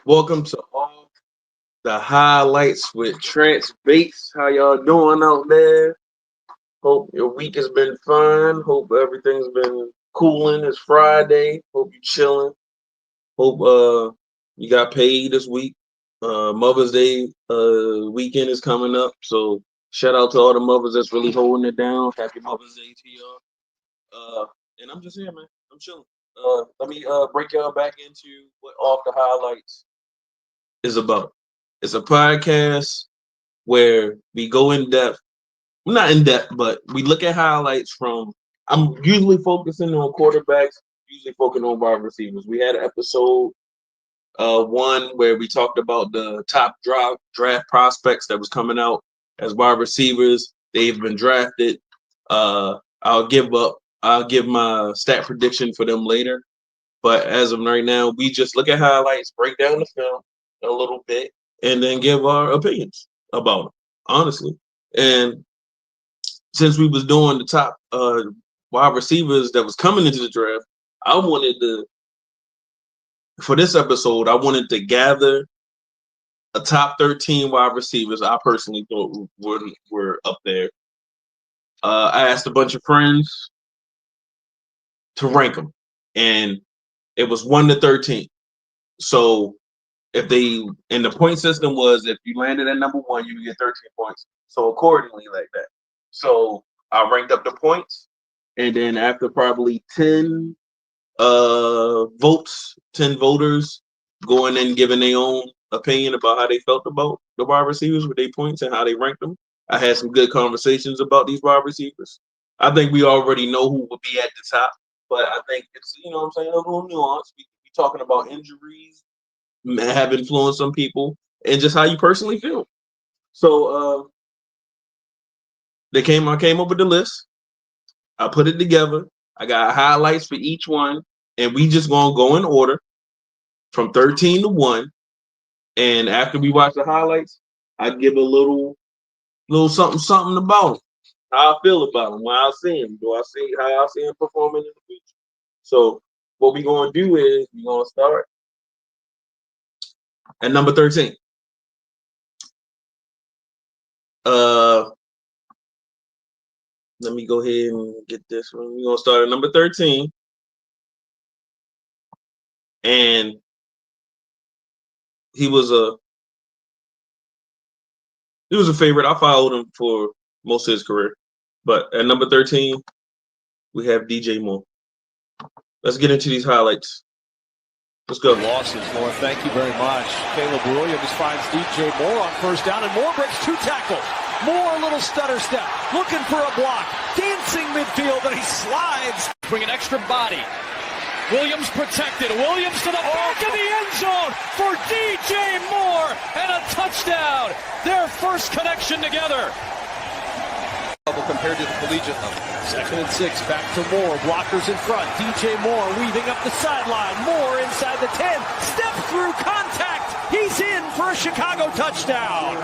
Welcome to all the highlights with TranceBates. How y'all doing out there? Hope your week has been fine. Hope everything's been cooling. It's Friday. Hope you chilling. Hope you got paid this week. Mother's Day weekend is coming up, so shout out to all the mothers that's really holding it down. Happy Mother's Day to y'all. And I'm just here, man. I'm chilling. Let me break y'all back into what Off the Highlights is about. It's a podcast where we go in depth, not in depth, but we look at highlights from. I'm usually focusing on quarterbacks, usually focusing on wide receivers. We had an episode one where we talked about the top draft prospects that was coming out as wide receivers. They've been drafted. I'll give my stat prediction for them later. But as of right now, we just look at highlights, break down the film a little bit, and then give our opinions about them, honestly. And since we was doing the top wide receivers that was coming into the draft, I wanted to, for this episode, I wanted to gather a top 13 wide receivers I personally thought were up there. I asked a bunch of friends to rank them, and it was 1 to 13. So if they and the point system was if you landed at number one, you would get 13 points. So accordingly, like that. So I ranked up the points, and then after probably 10 votes, 10 voters going and giving their own opinion about how they felt about the wide receivers with their points and how they ranked them. I had some good conversations about these wide receivers. I think we already know who will be at the top, but I think it's what I'm saying, a little nuance. We talking about injuries have influenced some people and just how you personally feel. So I came up with the list. I put it together. I got highlights for each one, and we just gonna go in order from 13 to 1. And after we watch the highlights, I give a little something about them. How I feel about them, when I see them. Do I see how I see them performing in the future? So what we gonna do is we gonna start at number 13. Uh Let me go ahead and get this one. We're gonna start at number 13. And he was a favorite. I followed him for most of his career. But at number 13, we have DJ Moore. Let's get into these highlights. Let's go. Losses, Moore. Thank you very much. Caleb Williams finds DJ Moore on first down, and Moore breaks 2 tackles. Moore, a little stutter step, looking for a block, dancing midfield, and he slides. Bring an extra body. Williams protected. Williams to the back of the end zone for DJ Moore, and a touchdown. Their first connection together. Compared to the collegiate level. 2nd and 6, back to Moore. Blockers in front. DJ Moore weaving up the sideline. Moore inside the 10. Step through contact. He's in for a Chicago touchdown.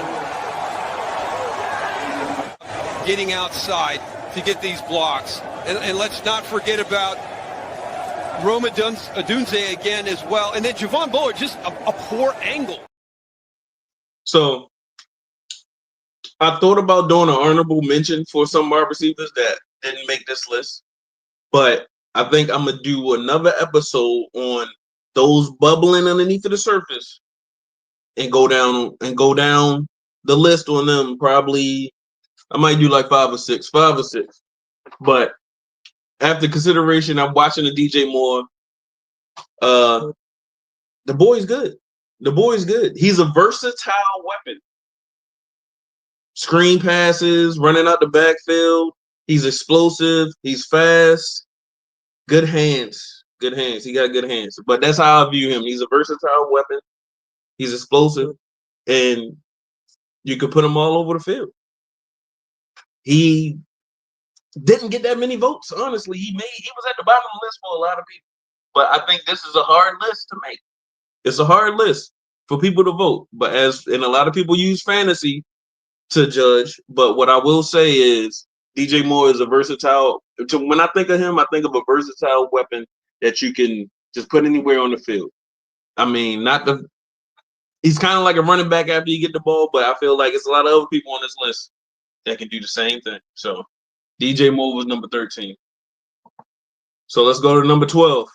Getting outside to get these blocks. And let's not forget about Roma Adunze again as well. And then Javon Bullard, just a poor angle. So I thought about doing an honorable mention for some wide receivers that didn't make this list, but I think I'm gonna do another episode on those bubbling underneath of the surface and go down the list on them. Probably I might do like 5 or 6. But after consideration, I'm watching the DJ Moore. The boy's good. He's a versatile weapon. Screen passes, running out the backfield. He's explosive. He's fast. Good hands. He got good hands. But that's how I view him. He's a versatile weapon. He's explosive. And you could put him all over the field. He didn't get that many votes, honestly. He was at the bottom of the list for a lot of people. But I think this is a hard list to make. It's a hard list for people to vote. But and a lot of people use fantasy to judge, but what I will say is DJ Moore is a versatile. When I think of him, I think of a versatile weapon that you can just put anywhere on the field. I mean, not He's kind of like a running back after you get the ball, but I feel like it's a lot of other people on this list that can do the same thing. So DJ Moore was number 13. So let's go to number 12.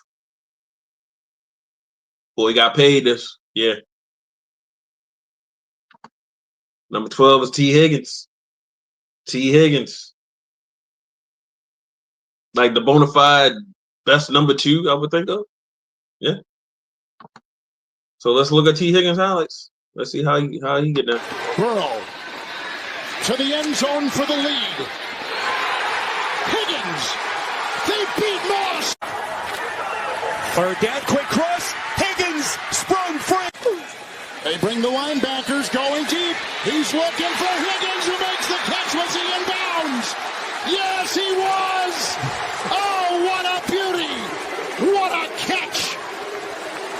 Boy, he got paid this. Yeah. Number 12 is T. Higgins. T. Higgins. Like the bona fide best number 2, I would think of. Yeah. So let's look at T. Higgins highlights. Let's see how he get there. Burrow to the end zone for the lead. Higgins. They beat Moss. Third down, quick cross. Higgins sprung free. They bring the linebackers going deep. He's looking for Higgins, who makes the catch. Was he in bounds? Yes, he was. Oh, what a beauty. What a catch.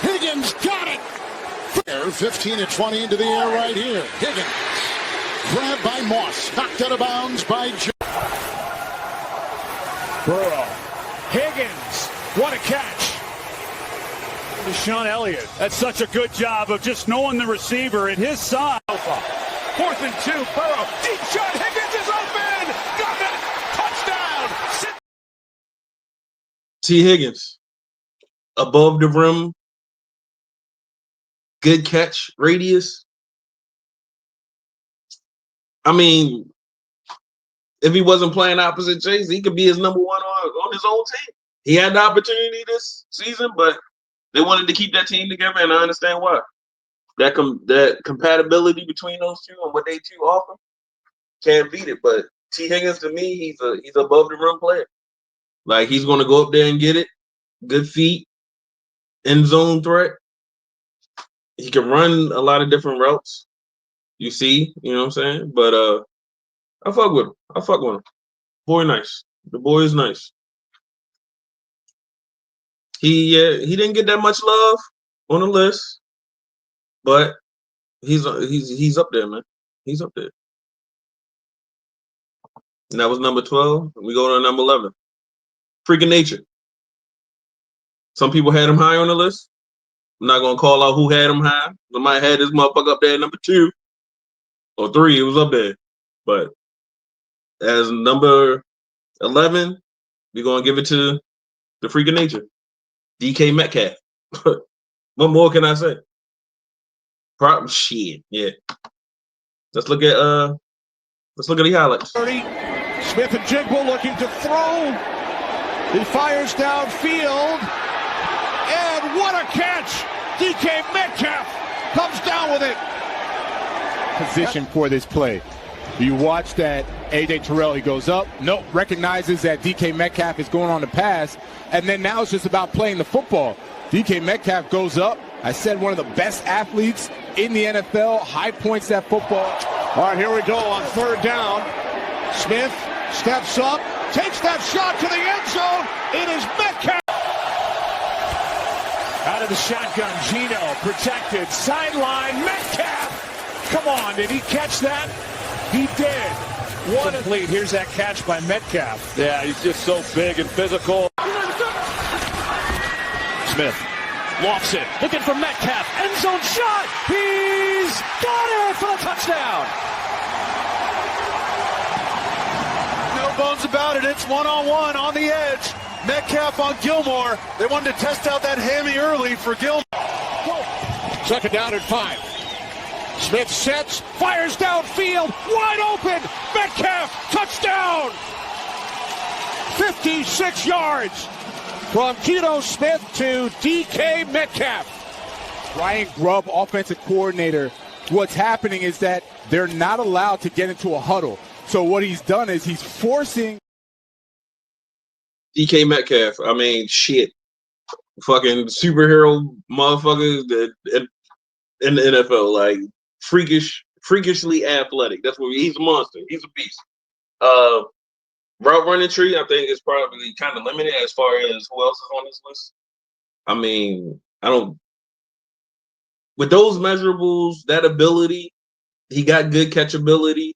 Higgins got it. 15-20 into the air right here. Higgins. Grabbed by Moss. Knocked out of bounds by Burrow. Higgins. What a catch. Deshaun Elliott. That's such a good job of just knowing the receiver and his side. 4th and 2. Burrow. Deep shot. Higgins is open. Got it. Touchdown. T. Higgins. Above the rim. Good catch. Radius. I mean, if he wasn't playing opposite Chase, he could be his number 1 on his own team. He had the opportunity this season, but they wanted to keep that team together, and I understand why. That compatibility between those two and what they two offer can't beat it. But T. Higgins, to me, he's above the rim player. Like, he's going to go up there and get it. Good feet, end zone threat. He can run a lot of different routes. You see, you know what I'm saying? But I fuck with him. Boy, nice. The boy is nice. He didn't get that much love on the list, but he's up there, man. He's up there. And that was number 12. We go to number 11. Freaking nature. Some people had him high on the list. I'm not gonna call out who had him high. Somebody had this motherfucker up there at number 2 or 3. It was up there, but as number 11, we're gonna give it to the freaking nature. DK Metcalf. What more can I say? Shit. Yeah. Let's look at the highlights. 30. Smith and Jigba looking to throw. He fires downfield. And what a catch! DK Metcalf comes down with it. Position for this play. You watch that A.J. Terrell, he goes up, recognizes that DK Metcalf is going on the pass, and then now it's just about playing the football. DK Metcalf goes up. I said one of the best athletes in the NFL, high points that football. All right, here we go on 3rd down. Smith steps up, takes that shot to the end zone. It is Metcalf. Out of the shotgun, Gino protected, sideline, Metcalf. Come on, did he catch that? He did. What complete. Here's that catch by Metcalf. Yeah, he's just so big and physical. Smith lofts it, looking for Metcalf. End zone shot. He's got it for the touchdown. No bones about it. It's one-on-one on the edge. Metcalf on Gilmore. They wanted to test out that hammy early for Gilmore. 2nd down and 5. Smith sets, fires downfield, wide open. Metcalf, touchdown. 56 yards from Geno Smith to DK Metcalf. Ryan Grubb, offensive coordinator. What's happening is that they're not allowed to get into a huddle. So what he's done is he's forcing DK Metcalf. I mean, shit. Fucking superhero motherfuckers that in the NFL, like freakishly athletic. That's what he's a monster. He's a beast. Route running tree, I think, is probably kind of limited as far as who else is on this list. I mean, with those measurables, that ability, he got good catchability.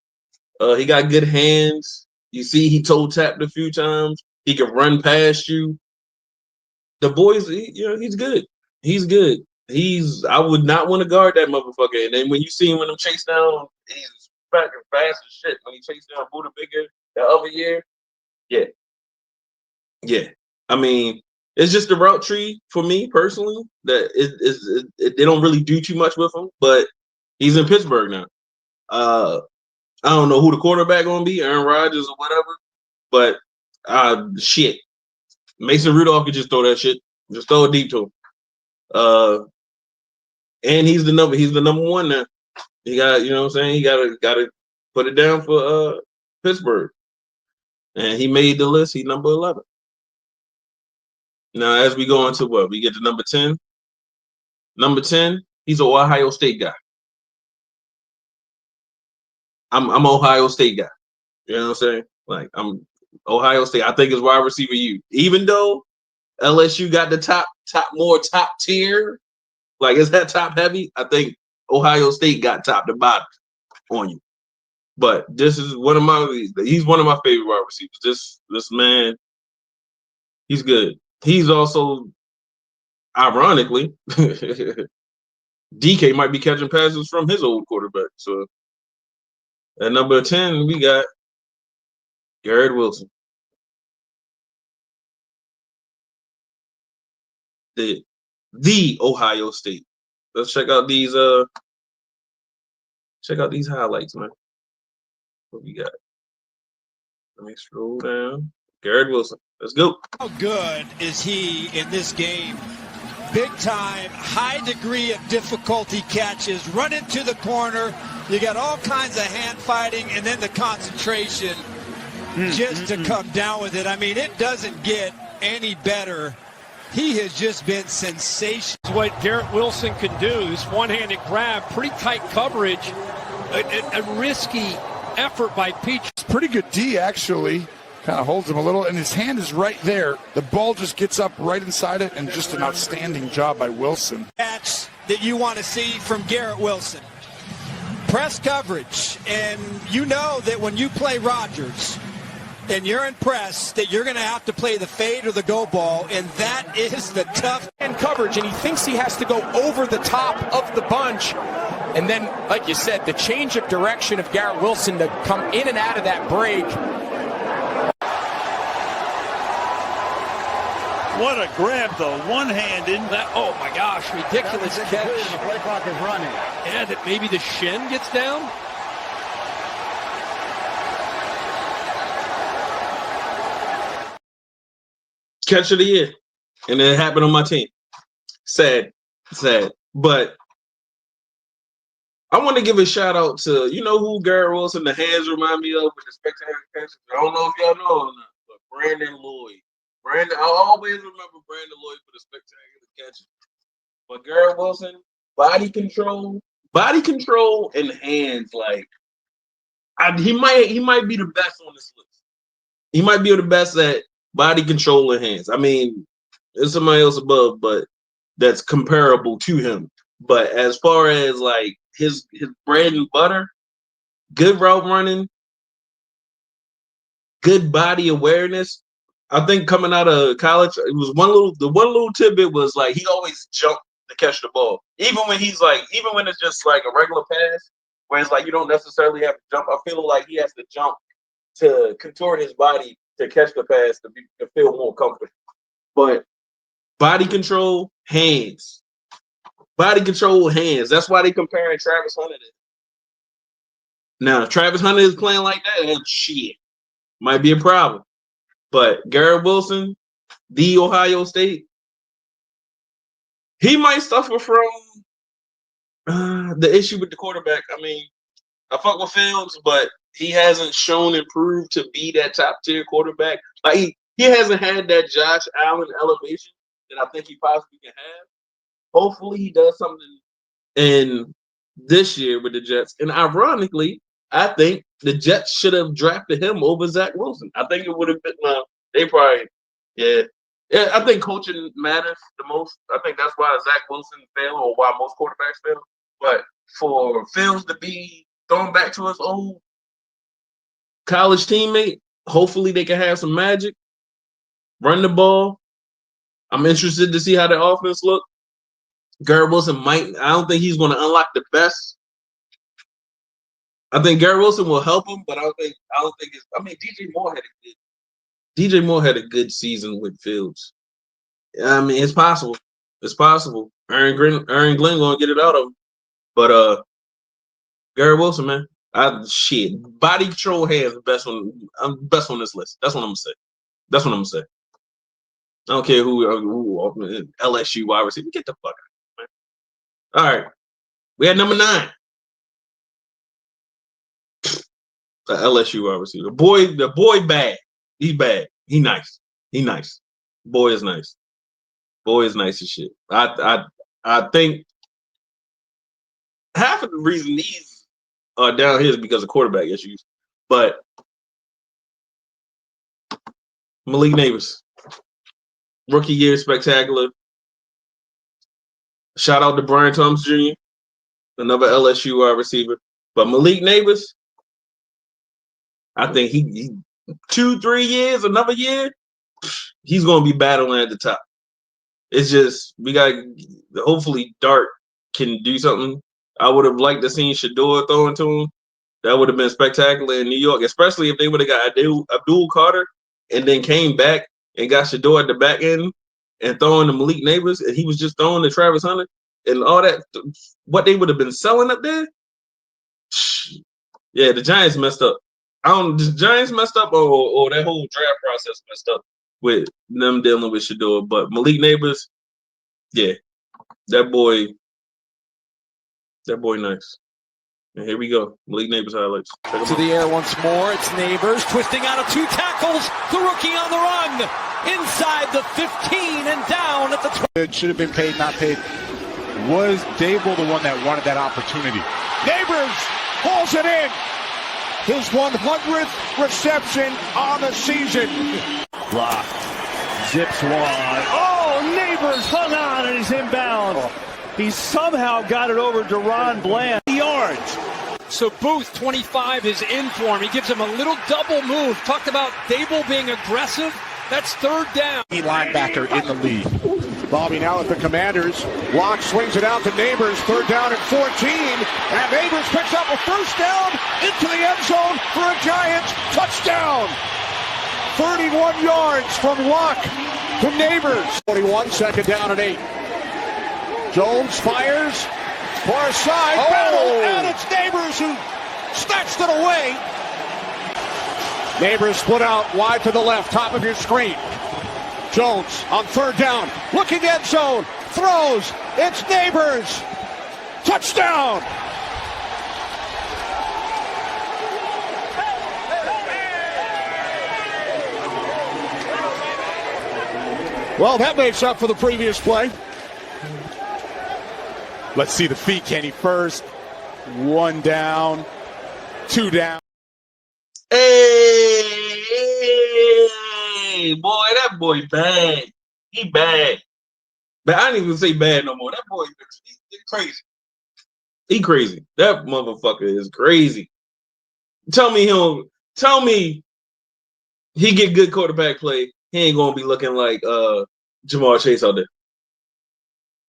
He got good hands. You see, he toe tapped a few times. He can run past you. The boys, he's good. He's good. I would not want to guard that motherfucker. And then when you see him when him chase down, he's fucking fast as shit. When he chased down Buda Bigger the other year, yeah. Yeah. I mean, it's just the route tree for me personally that they don't really do too much with him, but he's in Pittsburgh now. I don't know who the quarterback gonna be, Aaron Rodgers or whatever, but shit. Mason Rudolph could just throw that shit. Just throw it deep to him. And he's the number one now. He got, you know what I'm saying? He gotta put it down for Pittsburgh. And he made the list. He's number 11. Now, as we go into what? We get to number 10. Number 10, he's an Ohio State guy. I'm Ohio State guy. You know what I'm saying? Like, I'm Ohio State. I think it's wide receiver you. Even though LSU got the top tier, like is that top heavy? I think Ohio State got top to bottom on you. But this is he's one of my favorite wide receivers. This man, he's good. He's also, ironically, DK might be catching passes from his old quarterback. So at number 10, we got Garrett Wilson. The Ohio State. Let's check out these highlights, man. What we got? Let me scroll down. Garrett Wilson. Let's go. How good is he in this game? Big time, high degree of difficulty catches, run into the corner. You got all kinds of hand fighting, and then the concentration just to come down with it. I mean, it doesn't get any better. He has just been sensational. What Garrett Wilson can do, this one-handed grab, pretty tight coverage, a risky effort by Peach. It's pretty good D, actually. Kind of holds him a little, and his hand is right there. The ball just gets up right inside it, and just an outstanding job by Wilson. Catch that you want to see from Garrett Wilson. Press coverage, and you know that when you play Rodgers and you're in press, that you're going to have to play the fade or the go ball, and that is the tough and coverage, and he thinks he has to go over the top of the bunch. And then, like you said, the change of direction of Garrett Wilson to come in and out of that break. What a grab, though. One-handed. Oh, my gosh, ridiculous catch. The play clock is running. Yeah, that maybe the shin gets down. Catch of the year. And it happened on my team. Sad. But I want to give a shout out to, you know who Garrett Wilson, the hands remind me of with the spectacular catches? I don't know if y'all know or not, but Brandon Lloyd. I always remember Brandon Lloyd for the spectacular catches. But Garrett Wilson, body control and hands, like he might be the best on this list. He might be the best at body control and hands. I mean, there's somebody else above, but that's comparable to him. But as far as like his bread and butter, good route running, good body awareness. I think coming out of college, it was one little tidbit was like he always jumped to catch the ball. Even when it's just like a regular pass, where it's like you don't necessarily have to jump. I feel like he has to jump to contort his body to catch the pass to feel more comfortable. But body control, hands. Body control, hands. That's why they comparing Travis Hunter to. Now, if Travis Hunter is playing like that, then shit. Might be a problem. But Garrett Wilson, the Ohio State, he might suffer from the issue with the quarterback. I mean, I fuck with Fields, but he hasn't shown and proved to be that top tier quarterback. Like he hasn't had that Josh Allen elevation that I think he possibly can have. Hopefully, he does something in this year with the Jets. And ironically, I think the Jets should have drafted him over Zach Wilson. I think it would have been I think coaching matters the most. I think that's why Zach Wilson failed or why most quarterbacks fail. But for Fields to be thrown back to his old college teammate, hopefully they can have some magic, run the ball. I'm interested to see how the offense look. Garrett Wilson might. I don't think he's going to unlock the best. I think Garrett Wilson will help him, but I don't think it's. I mean, DJ Moore had a good season with Fields. I mean, it's possible. It's possible. Aaron Glenn gonna get it out of him, but Garrett Wilson, man, body control has the best one. I'm best on this list. That's what I'm gonna say. I don't care who LSU wide receiver. Get the fuck out, man. All right, we had number 9. LSU wide receiver. The boy bad. He bad. He nice. Boy is nice. Boy is nice as shit. I think half of the reason these are down here is because of quarterback issues. But Malik Neighbors, rookie year spectacular. Shout out to Brian Thomas Jr., another LSU wide receiver. But Malik Neighbors, I think he 2-3 years, another year, he's gonna be battling at the top. It's just we got hopefully Dart can do something. I would have liked to see Shador throwing to him. That would have been spectacular in New York, especially if they would have got Abdul Carter and then came back and got Shador at the back end and throwing to Malik Neighbors, and he was just throwing to Travis Hunter and all that. What they would have been selling up there? Yeah, the Giants messed up. The Giants messed up, or that whole draft process messed up with them dealing with Shador. But Malik Neighbors, yeah, that boy nice. And here we go. Malik Neighbors highlights. To the air once more. It's Neighbors twisting out of 2 tackles. The rookie on the run. Inside the 15 and down at the 20. It should have been paid, not paid. Was Dable the one that wanted that opportunity? Neighbors pulls it in. His 100th reception on the season. Block. Zips one. Oh, Neighbors hung on and he's inbound. He somehow got it over to Ron Bland. Yards. So Booth, 25, is in for him. He gives him a little double move. Talked about Dable being aggressive. That's 3rd down. Linebacker in the lead. Bobby now at the Commanders. Locke swings it out to Neighbors. 3rd down and 14. And Neighbors picks up a 1st down into the end zone for a Giants touchdown. 31 yards from Locke to Neighbors. 21, 2nd down and 8. Jones fires for a side battle, and it's Neighbors who snatched it away. Neighbors split out wide to the left, top of your screen. Jones on 3rd down, looking end zone, throws, it's Neighbors. Touchdown! Well, that makes up for the previous play. Let's see the feet, Kenny, first. 1 down, 2 down. Hey, boy, that boy bad. He bad. But I didn't even say bad no more. That boy, he's crazy. He crazy. That motherfucker is crazy. Tell me he get good quarterback play. He ain't gonna be looking like Jamar Chase out there.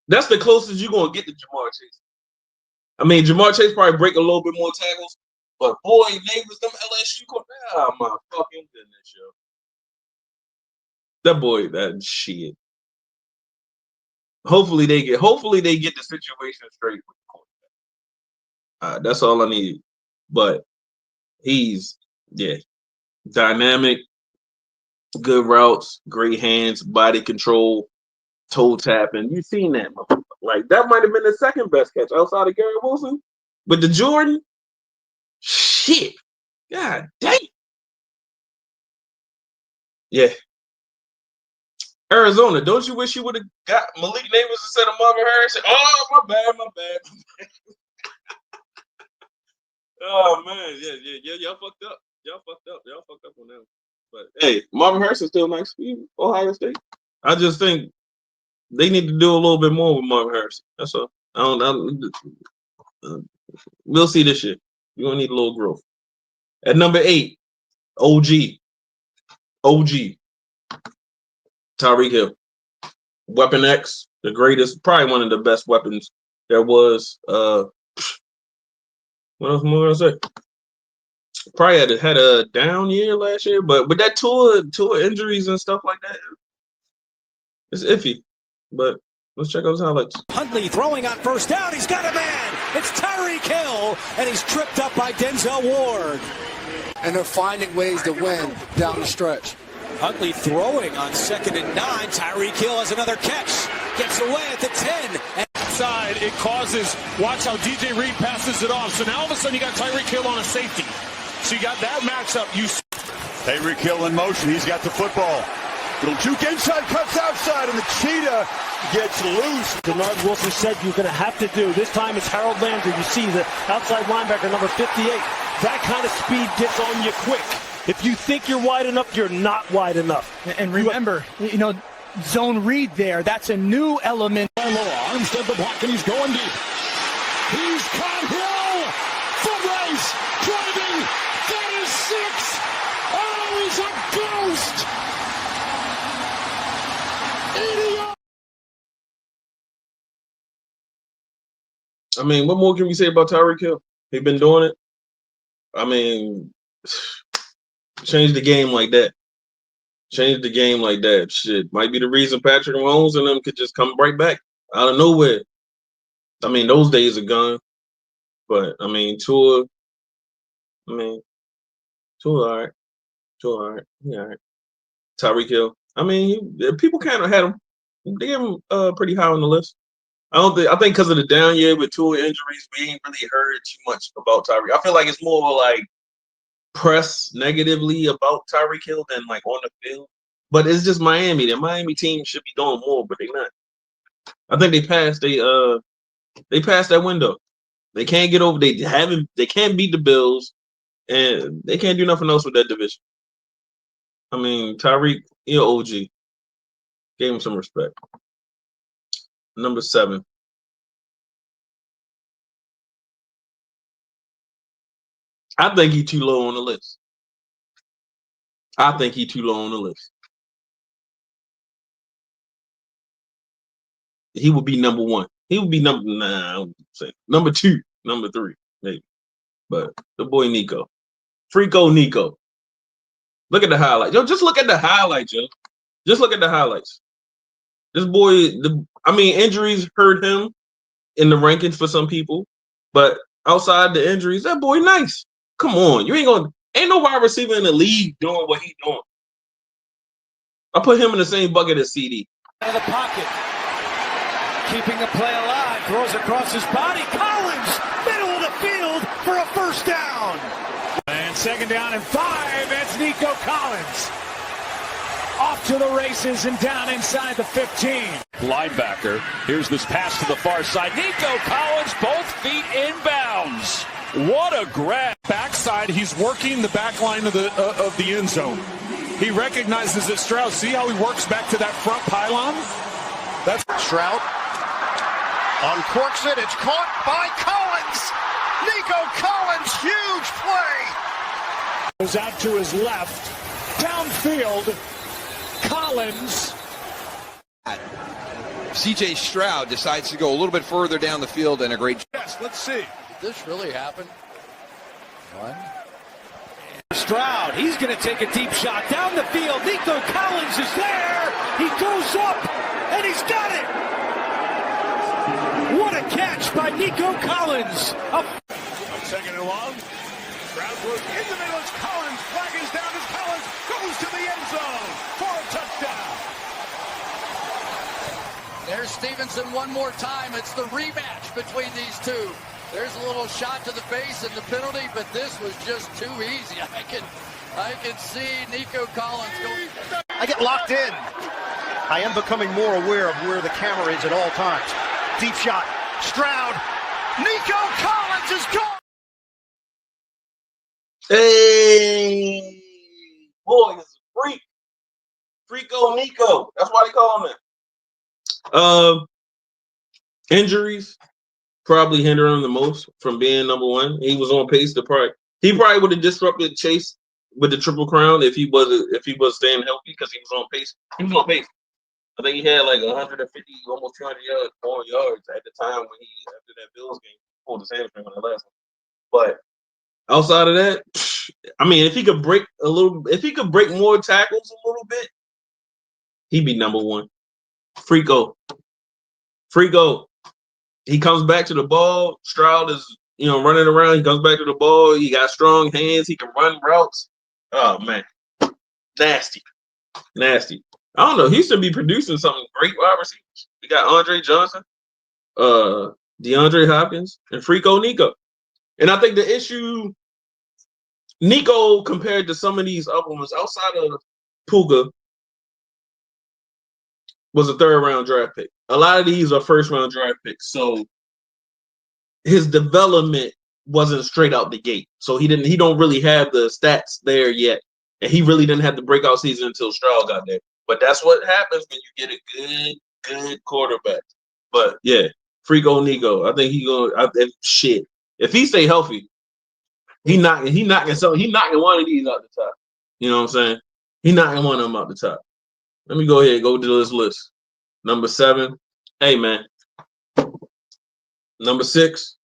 That's the closest you're gonna get to Jamar Chase. I mean, Jamar Chase probably break a little bit more tackles, but boy, Neighbors, them LSU quarterbacks. Oh my fucking goodness, yo. That boy, that shit. Hopefully they get the situation straight with the quarterback. That's all I need. But he's dynamic, good routes, great hands, body control, toe tapping. You seen that, motherfucker. Like, that might have been the 2nd best catch outside of Garrett Wilson. With the Jordan, shit. God damn. Yeah. Arizona, don't you wish you would have got Malik Neighbors instead of Marvin Harrison? Oh, my bad. Oh, man. Yeah. Y'all fucked up. Y'all fucked up on that. But, hey, Marvin Harrison's still nice for you, Ohio State. I just think they need to do a little bit more with Marvin Harrison. That's all. We'll see this year. You're going to need a little growth. At number 8, OG. Tyreek Hill. Weapon X. The greatest, probably one of the best weapons there was. What else am I gonna say? Probably had a down year last year, but with that tour injuries and stuff like that, it's iffy. But let's check out his highlights. Huntley throwing on first down. He's got a man. It's Tyreek Hill, and he's tripped up by Denzel Ward. And they're finding ways to win down the stretch. Huntley throwing on 2nd and 9. Tyreek Hill has another catch. Gets away at the 10. And Side, it causes, watch how DJ Reed passes it off. So now all of a sudden you got Tyreek Hill on a safety. So you got that matchup. Tyreek Hill in motion. He's got the football. Little juke inside, cuts outside, and the cheetah gets loose. Denard Wilson said you're going to have to do. This time it's Harold Landry. You see the outside linebacker, number 58. That kind of speed gets on you quick. If you think you're wide enough, you're not wide enough. And remember, zone read there. That's a new element. Armstead the block, and he's going deep. He's caught Hill. Foot race. Driving. That is 6. Oh, he's a ghost. 80. I mean, what more can we say about Tyreek Hill? He's been doing it. I mean, change the game like that. Change the game like that. Shit. Might be the reason Patrick Mahomes and them could just come right back out of nowhere. I mean, those days are gone. But, I mean, Tua, all right. Tua, all right. Yeah, all right. Tyreek Hill. I mean, people kind of had him. They gave him pretty high on the list. I think because of the down year with Tua injuries, we ain't really heard too much about Tyreek. I feel like it's more like press negatively about Tyreek Hill than like on the field. But it's just Miami. The Miami team should be doing more, but they're not. I think they passed that window. They can't get over. They can't beat the Bills, and they can't do nothing else with that division. I mean, Tyreek, you're OG. Gave him some respect. Number 7. I think he's too low on the list. He would be number 1. He would be number 2, number 3, maybe. But the boy Nico. Freako Nico. Look at the highlights. Yo, just look at the highlights, yo. Just look at the highlights. This boy, injuries hurt him in the rankings for some people. But outside the injuries, that boy nice. Come on. Ain't no wide receiver in the league doing what he's doing. I put him in the same bucket as CD. Out of the pocket. Keeping the play alive. Throws across his body. Collins, middle of the field for a first down. And 2nd down and 5. That's Nico Collins. Off to the races and down inside the 15. Linebacker. Here's this pass to the far side. Nico Collins, both feet inbounds. What a grab. Backside, he's working the back line of the end zone. He recognizes it. Stroud, see how he works back to that front pylon? That's Stroud uncorks it. It's caught by Collins. Nico Collins, huge play. Goes out to his left. Downfield. Collins. C.J. Stroud decides to go a little bit further down the field and a great. Yes, let's see. Did this really happen? Stroud, he's going to take a deep shot down the field. Nico Collins is there. He goes up, and he's got it. What a catch by Nico Collins. 2nd and long. Stroud goes in the middle. It's Collins. Flag is down as Collins goes to the end zone for a touchdown. There's Stevenson one more time. It's the rematch between these two. There's a little shot to the face and the penalty, but this was just too easy. I can see Nico Collins go. I get locked in. I am becoming more aware of where the camera is at all times. Deep shot. Stroud. Nico Collins is gone. Hey, boy, this is a freak. Freako Nico. That's why they call him that. Injuries probably hinder him the most from being number 1. He was on pace to he probably would have disrupted Chase with the Triple Crown if he was staying healthy because he was on pace. He was on pace. I think he had like 150, almost 200 yards, more yards at the time when after that Bills game, pulled his hamstring on the last one. But outside of that, I mean, if he could break more tackles a little bit, he'd be number one. Freako. He comes back to the ball. Stroud is, running around. He comes back to the ball. He got strong hands. He can run routes. Oh man, nasty. I don't know. He should be producing some great wide receivers. We got Andre Johnson, DeAndre Hopkins, and Freako Nico. And I think the issue, Nico compared to some of these other ones outside of Puka, was a third-round draft pick. A lot of these are first-round draft picks, so his development wasn't straight out the gate. So he don't really have the stats there yet, and he really didn't have the breakout season until Stroud got there. But that's what happens when you get a good quarterback. But yeah, Freako Nico, I think shit. If he stay healthy, he knocking one of these out the top. You know what I'm saying? He knocking one of them out the top. Let me go ahead and go to this list. Number 7. Hey, man. Number 6.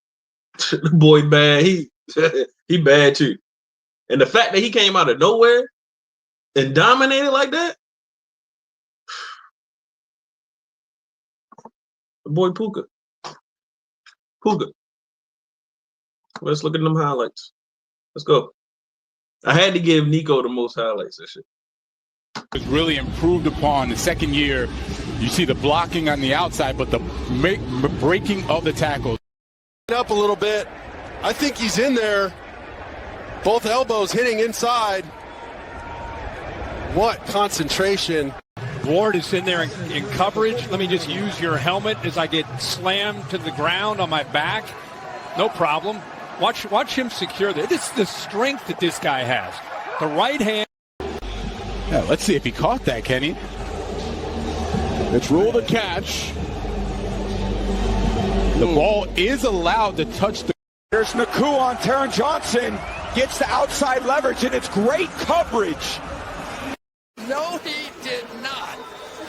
The boy bad. He bad, too. And the fact that he came out of nowhere and dominated like that, the boy Puka. Let's look at them highlights. Let's go. I had to give Nico the most highlights and shit. Was really improved upon the second year. You see the blocking on the outside, but the breaking of the tackles. Up a little bit. I think he's in there. Both elbows hitting inside. What concentration. Ward is in there in coverage. Let me just use your helmet as I get slammed to the ground on my back. No problem. Watch him secure this. This is the strength that this guy has. The right hand. Yeah, let's see if he caught that, Kenny. It's ruled a catch. The ball is allowed to touch the. There's Naku on Taron Johnson. Gets the outside leverage, and it's great coverage. No, he did not.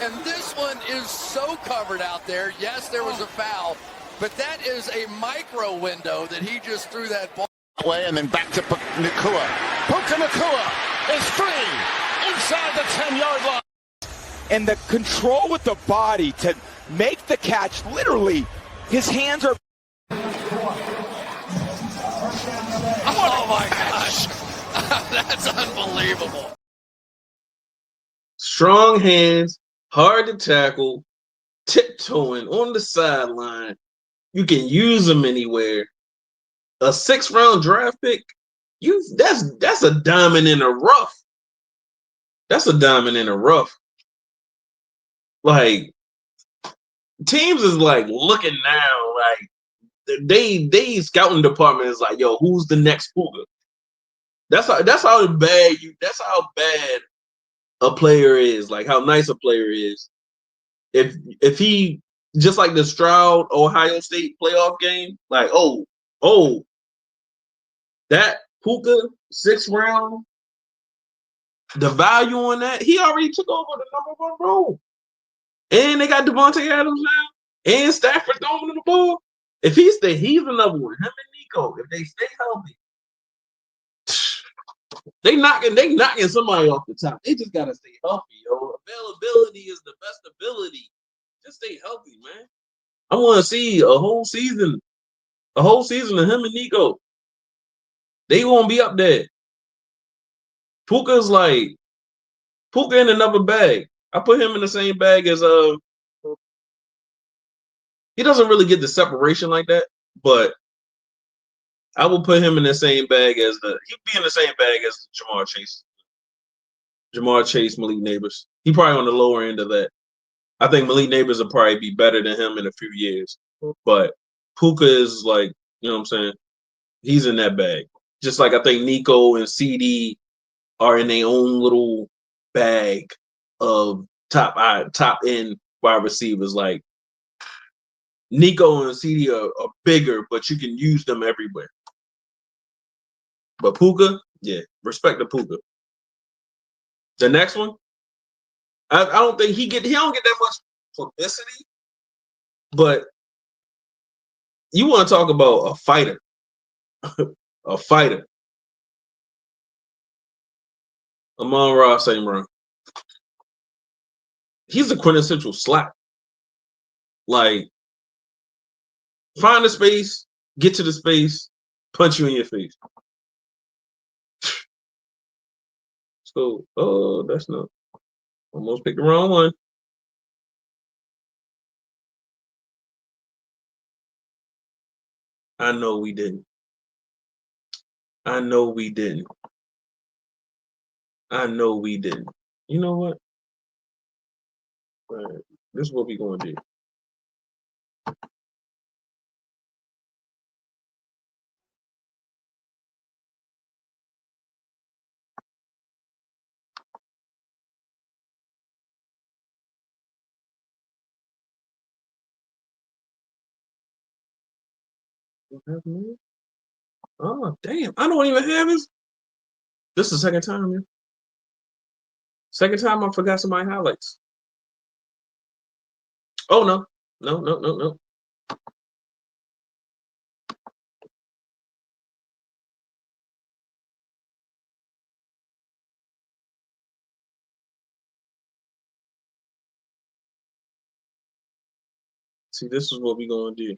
And this one is so covered out there. Yes, there was a foul, but that is a micro window that he just threw that ball away and then back to Nakua. Puka Nakua is free inside the 10-yard line. And the control with the body to make the catch, literally, his hands are. Oh my gosh. That's unbelievable. Strong hands, hard to tackle, tiptoeing on the sideline. You can use them anywhere. A 6th-round draft pick, that's a diamond in the rough. That's a diamond in the rough. Like, teams is like looking now, like they scouting department is like, yo, who's the next Puka? That's how bad a player is, like how nice a player is. If he, just like the Stroud Ohio State playoff game, like that Puka 6th round, the value on that, he already took over the number 1 role. And they got Devontae Adams now, and Stafford throwing the ball. If he's another one. Him and Nico, if they stay healthy, they knocking somebody off the top. They just gotta stay healthy, yo. Availability is the best ability. Just stay healthy, man. I want to see a whole season of him and Nico. They won't be up there. Puka's like Puka in another bag. I put him in the same bag as he doesn't really get the separation like that, but I will put him in the same bag as he'll be in the same bag as Jamar Chase, Malik Neighbors. He probably on the lower end of that. I think Malik Neighbors will probably be better than him in a few years. But Puka is like, you know what I'm saying? He's in that bag. Just like I think Nico and CD are in their own little bag of top end wide receivers. Like Nico and CD are bigger, but you can use them everywhere. But Puka, yeah, respect the Puka. The next one, I don't think he don't get that much publicity, but you want to talk about a fighter. A fighter. Amon-Ra St. Brown. He's a quintessential slap. Like, find the space, get to the space, punch you in your face. So, oh, that's not. Almost picked the wrong one. I know we didn't. I know we didn't. I know we didn't. You know what? Right. This is what we're going to do. Oh, damn. I don't even have his. This is the second time, man. Second time I forgot somebody highlights. Oh, no. No. See, this is what we're going to do.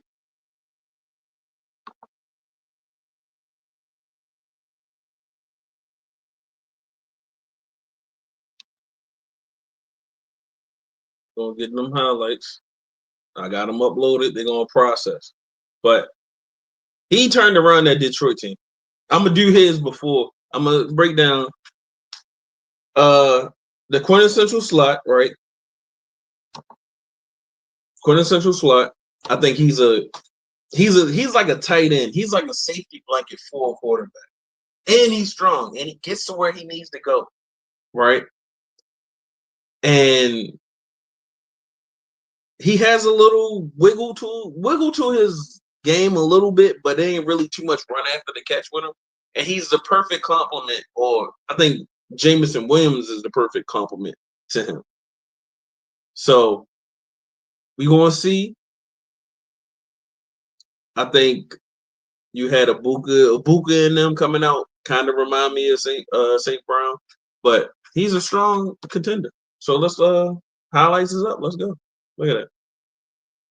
Gonna get them highlights. I got them uploaded. They're gonna process. But he turned around that Detroit team. I'm gonna do his before. I'm gonna break down the quintessential slot, right? Quintessential slot. I think he's like a tight end. He's like a safety blanket for a quarterback. And he's strong and he gets to where he needs to go. Right. And he has a little wiggle to his game a little bit, but there ain't really too much run after the catch with him. And he's the perfect complement, or I think Jameson Williams is the perfect complement to him. So we gonna see. I think you had Ibuka in them coming out, kind of remind me of St. Brown, but he's a strong contender. So let's highlights is up. Let's go. Look at that.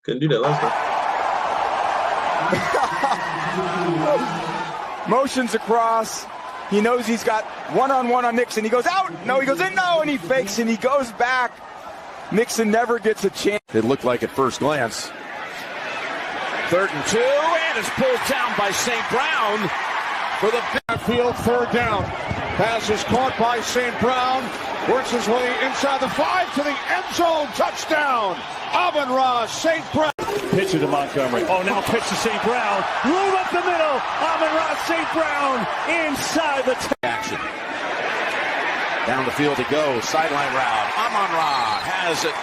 Couldn't do that last time. Motions across. He knows he's got one-on-one on Nixon. He goes out. No, he goes in. No, and he fakes and he goes back. Nixon never gets a chance. It looked like at first glance. 3rd and 2, and it's pulled down by St. Brown for the field. 3rd down. Pass is caught by St. Brown. Works his way inside the 5 to the end zone. Touchdown. Amon-Ra St. Brown. Pitch it to Montgomery. Oh, now pitch to St. Brown. Room up the middle. Amon-Ra St. Brown inside the action. Down the field to go. Sideline route. Amon-Ra has it.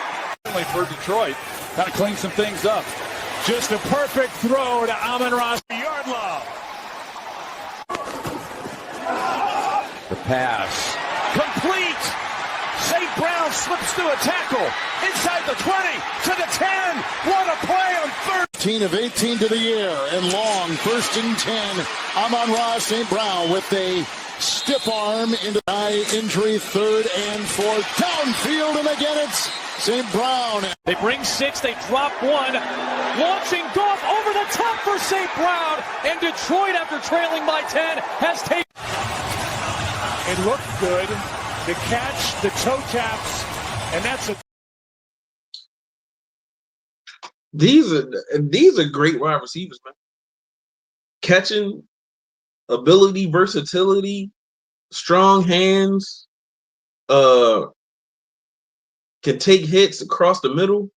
Only for Detroit. Got to clean some things up. Just a perfect throw to Amon-Ra. Yard low. The pass. Complete. St. Brown slips through a tackle. Inside the 20 to the 10. What a play on 13 of 18 to the year. And long, 1st and 10. Amon-Ra St. Brown with a stiff arm into eye injury. 3rd and 4. Downfield, and again it's St. Brown. They bring 6. They drop 1. Launching Goff over the top for St. Brown. And Detroit, after trailing by 10, has taken. It looked good. The catch, the toe taps, and that's a. These are great wide receivers, man. Catching ability, versatility, strong hands, can take hits across the middle.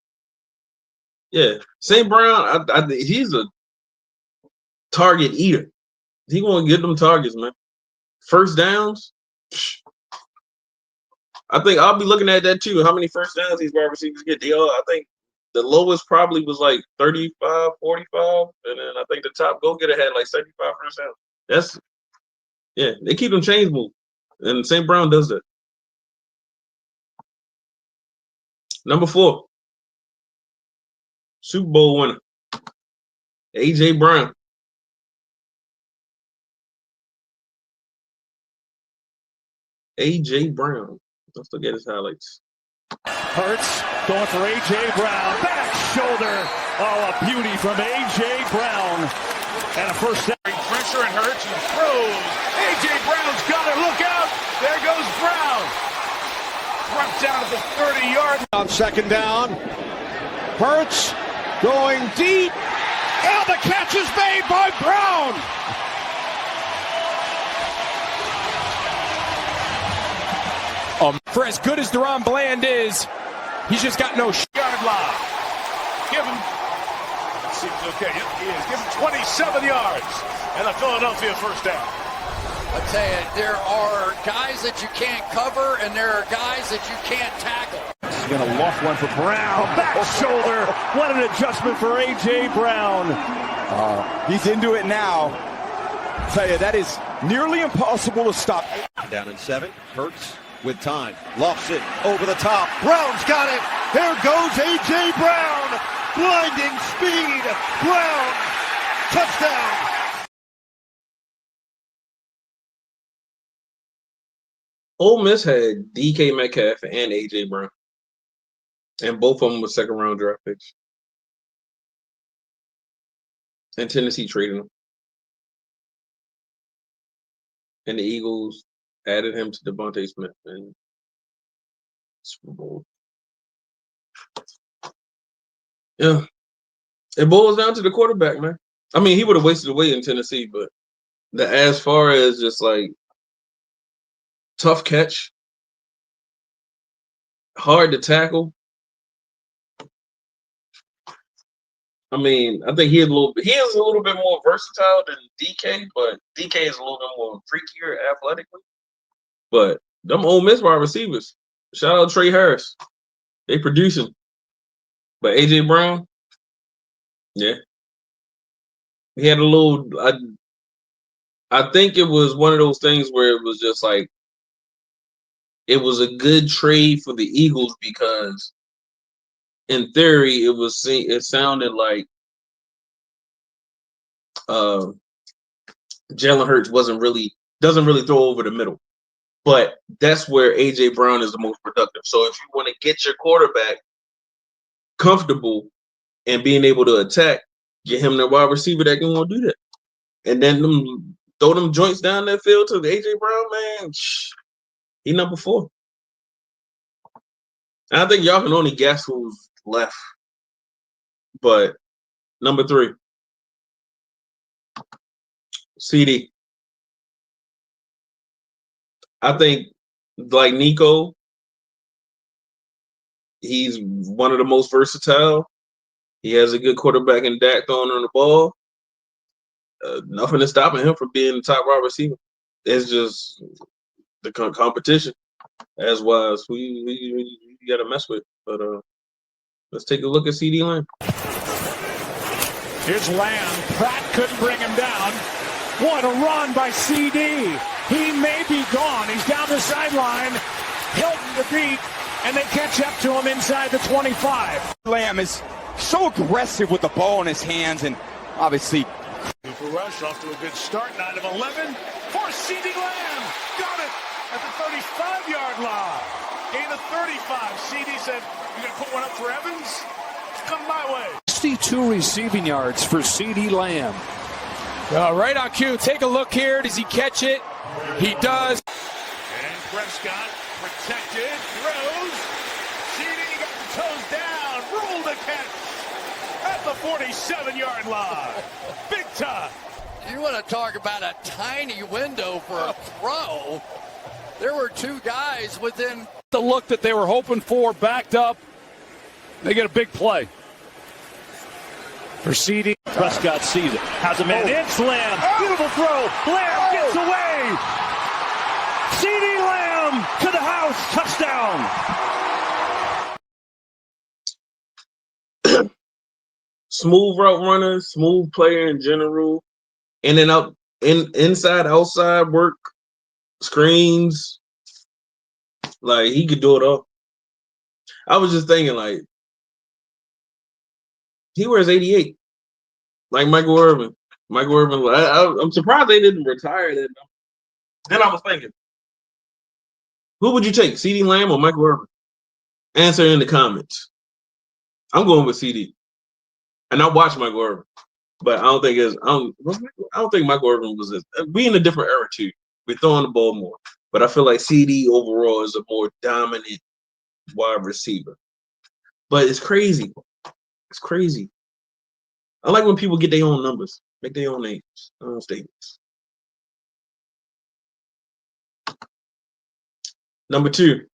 Yeah, St. Brown, he's a target eater. He gonna get them targets, man. First downs. I think I'll be looking at that too. How many first downs these wide receivers get? I think the lowest probably was like 35, 45, and then I think the top go-getter had like 75 first downs. That's they keep them chains moving, and St. Brown does that. Number 4. Super Bowl winner. A.J. Brown. A.J. Brown. Let's look at his highlights. Hurts going for A.J. Brown. Back shoulder. Oh, a beauty from A.J. Brown. And a first down. Pressure and Hurts and throws. A.J. Brown's got it. Look out. There goes Brown. Drops down at the 30-yard. On second down. Hurts going deep. And the catch is made by Brown. For as good as Deron Bland is, he's just got no yard line. Give him. It seems okay. Yep, he is. Give him 27 yards. And a Philadelphia first down. I tell you, there are guys that you can't cover, and there are guys that you can't tackle. He's going to loft one for Brown. Back shoulder. What an adjustment for A.J. Brown. He's into it now. I tell you, that is nearly impossible to stop. Down in 7. Hurts with time. Lofts it over the top. Brown's got it. There goes A.J. Brown. Blinding speed. Brown. Touchdown. Ole Miss had DK Metcalf and A.J. Brown. And both of them were second-round draft picks. And Tennessee traded them. And the Eagles added him to Devontae Smith in Super Bowl. Yeah. It boils down to the quarterback, man. I mean, he would have wasted away in Tennessee, but as far as just like tough catch, hard to tackle. I mean, I think he is a little bit more versatile than DK, but DK is a little bit more freakier athletically. But them Ole Miss wide receivers, shout out Trey Harris, they produce him. But AJ Brown, yeah, he had a little. I think it was one of those things where it was just like it was a good trade for the Eagles because, in theory, it sounded like Jalen Hurts doesn't really throw over the middle. But that's where A.J. Brown is the most productive. So if you want to get your quarterback comfortable and being able to attack, get him the wide receiver that can want to do that. And then throw them joints down that field to the A.J. Brown, man. He number 4. And I think y'all can only guess who's left. But number 3, CD. I think, like Nico, he's one of the most versatile. He has a good quarterback in Dak throwing on the ball. Nothing is stopping him from being the top wide receiver. It's just the competition as well as we got to mess with. But let's take a look at CD Lamb. Here's Lamb. Pratt couldn't bring him down. What a run by CD. He may be gone. He's down the sideline. Hilton to beat, and they catch up to him inside the 25. Lamb is so aggressive with the ball in his hands, and obviously Cooper Rush off to a good start. 9 of 11 for CD Lamb. Got it at the 35-yard line. Gain of 35. CD said, "You gonna put one up for Evans? Come my way." 62 receiving yards for CD Lamb. Right on cue. Take a look here. Does he catch it? He does. And Prescott protected, throws. CD got the toes down, ruled the catch at the 47-yard line. Big time. You want to talk about a tiny window for a throw? There were 2 guys within the look that they were hoping for, backed up. They get a big play. For CD, Prescott sees it. Has a man. It's Lamb. Beautiful throw. Lamb gets away. CD Lamb to the house. Touchdown. Smooth route runner, smooth player in general. In and out, inside, outside work, screens. Like, he could do it all. I was just thinking, like, he wears 88, like Michael Irvin. Michael Irvin. I'm surprised they didn't retire that. Then I was thinking, who would you take, CeeDee Lamb or Michael Irvin? Answer in the comments. I'm going with CD, and I watched Michael Irvin, but I don't think Michael Irvin was. We in a different era too. We're throwing the ball more, but I feel like CD overall is a more dominant wide receiver. But it's crazy. It's crazy. I like when people get their own numbers, make their own names, their own statements. Number 2.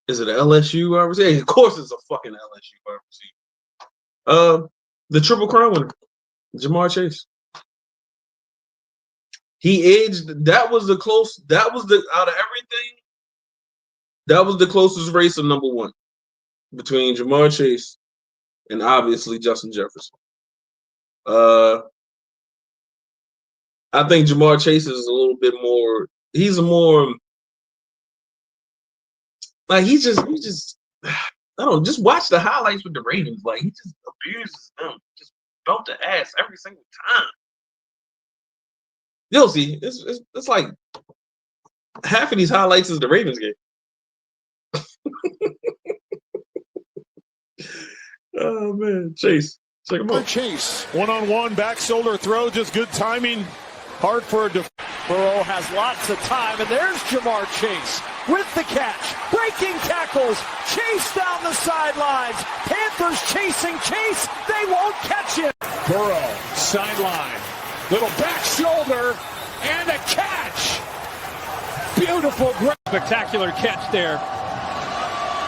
Is it an LSU wide receiver? Of course it's a fucking LSU wide receiver. The Triple Crown winner, Jamar Chase. He edged. That was the out of everything, that was the closest race of number 1 between Jamar Chase and obviously Justin Jefferson. I think Jamar Chase is a little bit more. He's a more like he's just. I don't know, just watch the highlights with the Ravens. Like, he just abuses them, just belt the ass every single time. You'll see. It's like half of these highlights is the Ravens game. Oh man, Chase. Check him out. Chase, one-on-one back shoulder throw, just good timing. Hard for a Burrow has lots of time, and there's Jamar Chase with the catch. Breaking tackles. Chase down the sidelines. Panthers chasing Chase. They won't catch him. Burrow, sideline. Little back shoulder, and a catch. Beautiful, spectacular catch there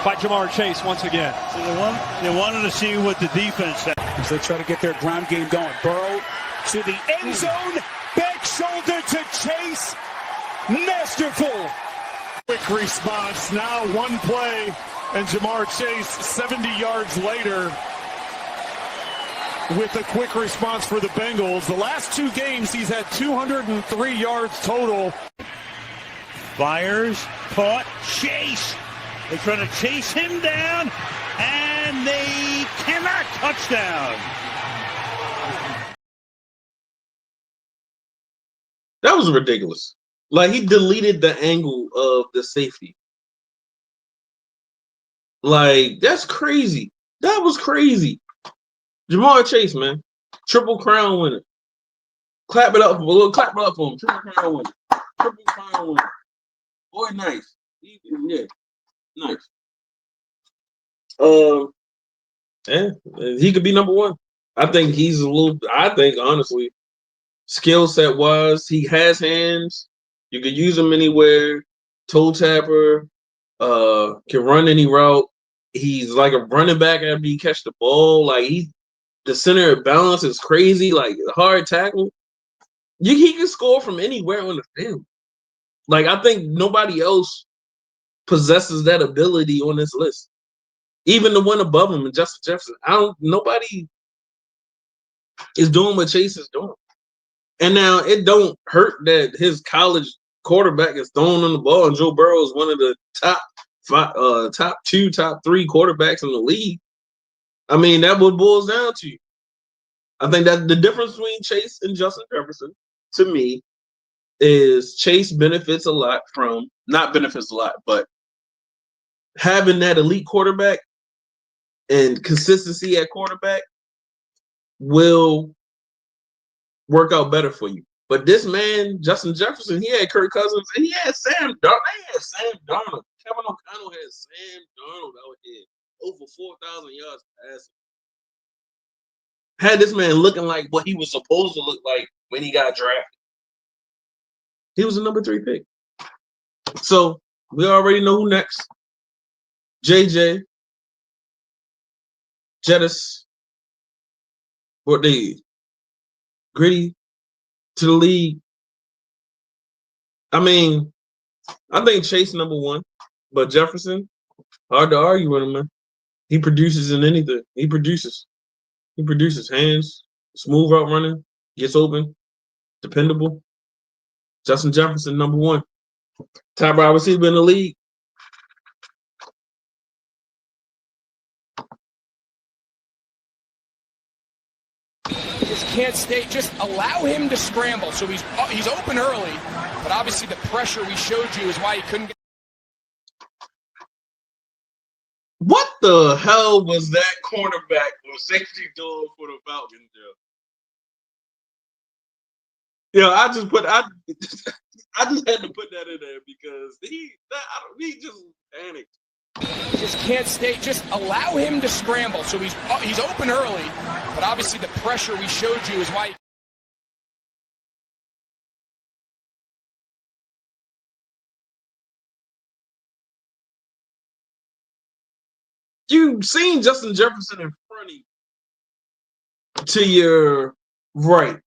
by Jamar Chase once again. So they wanted to see what the defense had. As they try to get their ground game going. Burrow to the end zone. Back shoulder to Chase. Masterful. Quick response. Now one play, and Jamar Chase 70 yards later with a quick response for the Bengals. The last 2 games, he's had 203 yards total. Fires, caught, Chase. They're trying to chase him down, and they cannot. Touchdown. That was ridiculous. Like, he deleted the angle of the safety. Like, that's crazy. That was crazy. Jamar Chase, man. Triple Crown winner. Clap it up for him. Triple Crown winner. Triple Crown winner. Boy, nice. Yeah, nice. Yeah, he could be number 1. I think honestly, skill set wise, he has hands. You could use him anywhere. Toe tapper, can run any route. He's like a running back after he catch the ball. Like, the center of balance is crazy. Like, hard tackle. He can score from anywhere on the field. Like, I think nobody else possesses that ability on this list. Even the one above him, Justin Jefferson. Nobody is doing what Chase is doing. And now it don't hurt that his college quarterback is throwing on the ball, and Joe Burrow is one of the top 2, top 3 quarterbacks in the league. I mean, that what boils down to. I think that the difference between Chase and Justin Jefferson, to me, is Chase benefits a lot from, not benefits a lot, but having that elite quarterback and consistency at quarterback will work out better for you. But this man, Justin Jefferson, he had Kirk Cousins and he had Sam Darnold. They had Sam Darnold. Kevin O'Connell had Sam Darnold out here. Over 4,000 yards passing. Had this man looking like what he was supposed to look like when he got drafted. He was a number 3 pick. So we already know who next. JJ, Jettis, what they gritty to the league. I mean, I think Chase number 1, but Jefferson, hard to argue with him, man. He produces in anything. He produces hands, smooth route running, gets open, dependable. Justin Jefferson number 1, top wide receiver in the league. Just can't stay. Just allow him to scramble. So he's open early, but obviously the pressure we showed you is why he couldn't get. What the hell was that cornerback or safety doing for the Falcons, Joe? Yeah, I just had to put that in there because he just panicked. Just can't stay. Just allow him to scramble. So he's open early, but obviously the pressure we showed you is why. You've seen Justin Jefferson in front of you to your right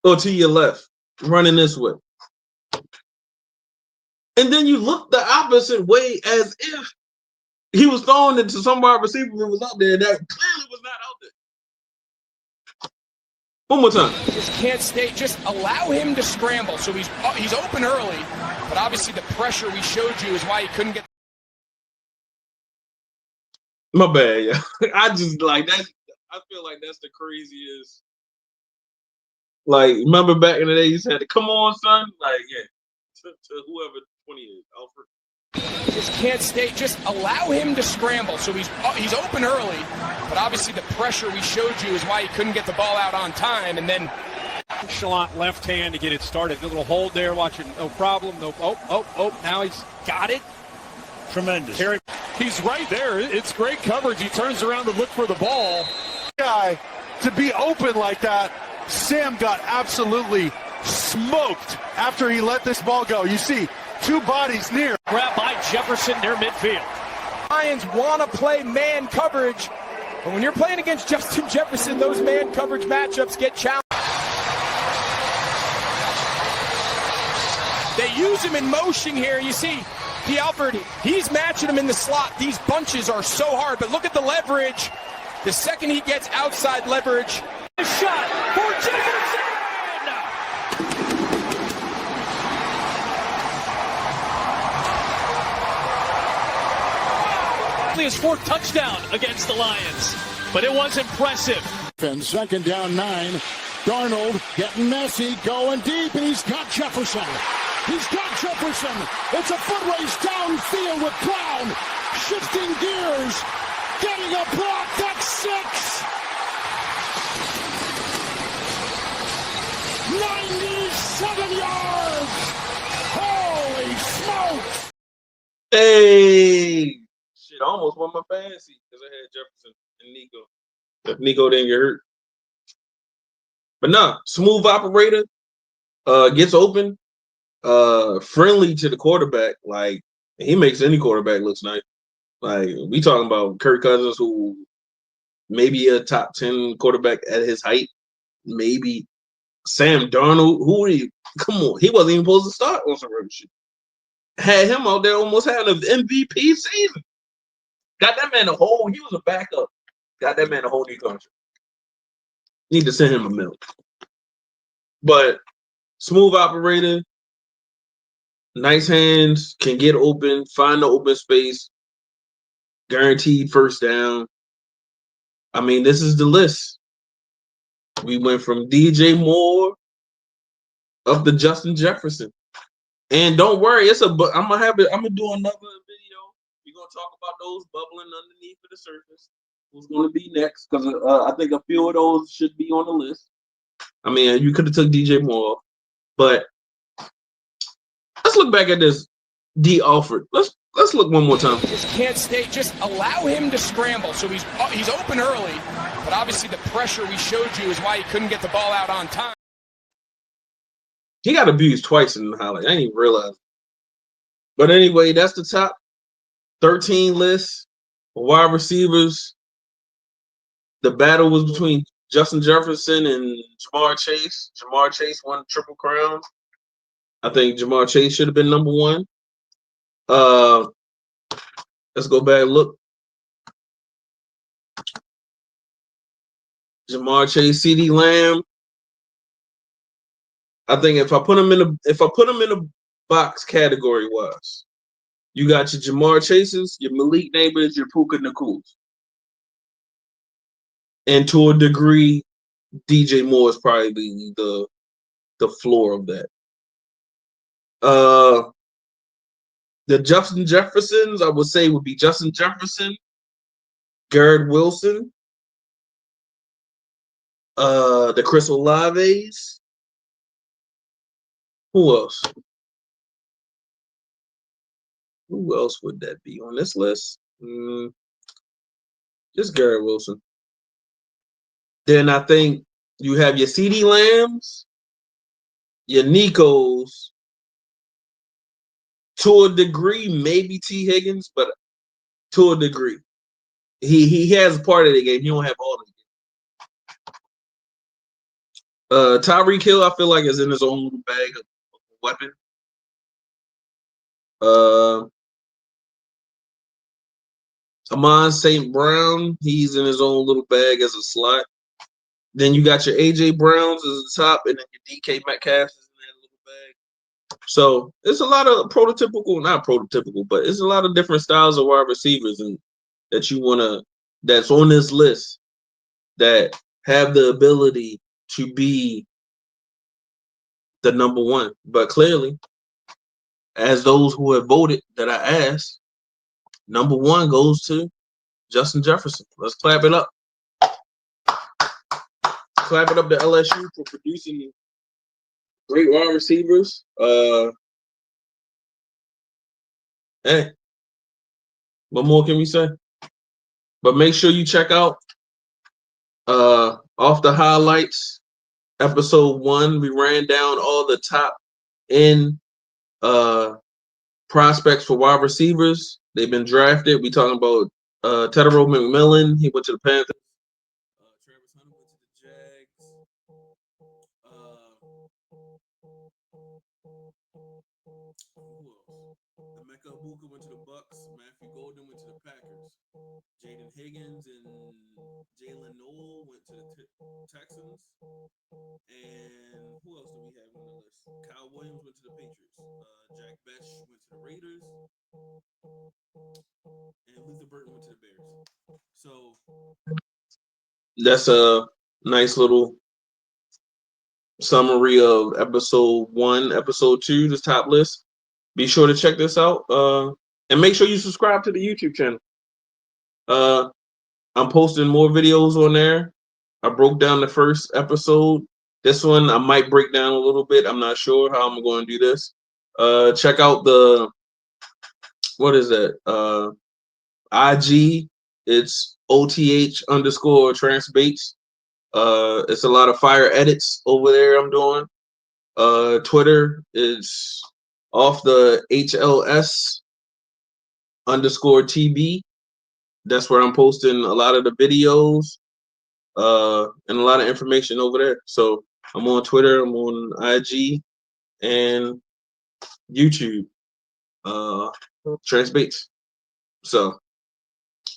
or to your left, running this way. And then you look the opposite way as if he was throwing it to some wide receiver who was out there that clearly was not out there. One more time. Just can't stay. Just allow him to scramble. So he's open early, but obviously the pressure we showed you is why he couldn't get. My bad, yeah. I just like that. I feel like that's the craziest. Like, remember back in the day, you said, "Come on, son!" Like, yeah, to whoever 20 is, Alfred. Just can't stay. Just allow him to scramble. So he's open early, but obviously the pressure we showed you is why he couldn't get the ball out on time. And then nonchalant left hand to get it started. A little hold there. Watching, no problem. No. Oh! Now he's got it. Tremendous. He's right there. It's great coverage. He turns around to look for the ball. Guy to be open like that. Sam got absolutely smoked after he let this ball go. You see two bodies near. Grab by Jefferson near midfield. Lions want to play man coverage, but when you're playing against Justin Jefferson, those man coverage matchups get challenged. They use him in motion here. You see, Alfred, he's matching him in the slot. These bunches are so hard, but look at the leverage. The second he gets outside leverage. A shot for Jefferson! His fourth touchdown against the Lions, but it was impressive. And second down 9. Darnold getting messy, going deep, and he's got Jefferson. He's got Jefferson. It's a foot race downfield with Brown. Shifting gears. Getting a block. That's 6. 97 yards. Holy smokes. Hey. Shit, I almost won my fantasy because I had Jefferson and Nico. If Nico didn't get hurt. But no, smooth operator. Gets open. Friendly to the quarterback, like he makes any quarterback looks nice. Like we talking about Kirk Cousins, who maybe a top 10 quarterback at his height, maybe Sam Darnold, who come on, he wasn't even supposed to start on some rubber shit. Had him out there, almost had an MVP season. Got that man he was a backup. Got that man a whole new contract. Need to send him a mill. But smooth operator. Nice hands, can get open, find the open space, guaranteed first down. I mean, this is the list. We went from DJ Moore up to Justin Jefferson. And don't worry, I'm gonna do another video. We're gonna talk about those bubbling underneath of the surface. Who's gonna be next? Because I think a few of those should be on the list. I mean, you could have took DJ Moore, but let's look back at this D. Alfred. Let's look one more time. Just can't stay. Just allow him to scramble. So he's open early, but obviously the pressure we showed you is why he couldn't get the ball out on time. He got abused twice in the highlight. I didn't even realize. But anyway, that's the top 13 list of wide receivers. The battle was between Justin Jefferson and Jamar Chase. Jamar Chase won the Triple Crown. I think Jamar Chase should have been number 1. Let's go back and look. Jamar Chase, CeeDee Lamb. I think if I put him in a box category wise, you got your Jamar Chases, your Malik Neighbors, your Puka Nakuls. And to a degree, DJ Moore is probably the floor of that. The Justin Jeffersons, I would say, would be Justin Jefferson, Garrett Wilson, the Chris Olaves. Who else? Who else would that be on this list? Just Garrett Wilson. Then I think you have your CeeDee Lambs, your Nikos, to a degree, maybe T. Higgins, but to a degree. He has part of the game. He don't have all of it. Tyreek Hill, I feel like, is in his own little bag of weapon. Amon St. Brown, he's in his own little bag as a slot. Then you got your AJ Browns as the top, and then your DK Metcalf is in that little bag. So it's a lot of not prototypical, but it's a lot of different styles of wide receivers and that's on this list that have the ability to be the number one. But clearly, as those who have voted that I asked, number one goes to Justin Jefferson. Let's clap it up. Clap it up to LSU for producing great wide receivers. Hey, what more can we say? But make sure you check out Off the HighLights episode 1. We ran down all the top end prospects for wide receivers. They've been drafted. We talking about Tedero McMillan. He went to the Panthers. Travis Hunter went to the Jags. Emeka Egbuka went to the Bucks. Matthew Golden went to the Packers. Jaden Higgins and Jalen Noel went to the Texans. And who else do we have on the list? Kyle Williams went to the Patriots. Jack Besh went to the Raiders. And Luther Burton went to the Bears. So that's a nice little summary of episode 1, episode 2, this top list. Be sure to check this out. And make sure you subscribe to the YouTube channel. I'm posting more videos on there. I broke down the first episode. This one I might break down a little bit. I'm not sure how I'm going to do this. Check out the, what is that? IG. It's OTH_TranceBates. It's a lot of fire edits over there I'm doing. Twitter is off the HLS_TB. That's where I'm posting a lot of the videos and a lot of information over there. So I'm on Twitter, I'm on IG, and YouTube. TranceBates. So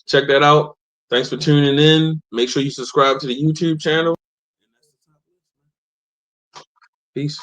check that out. Thanks for tuning in. Make sure you subscribe to the YouTube channel. Peace.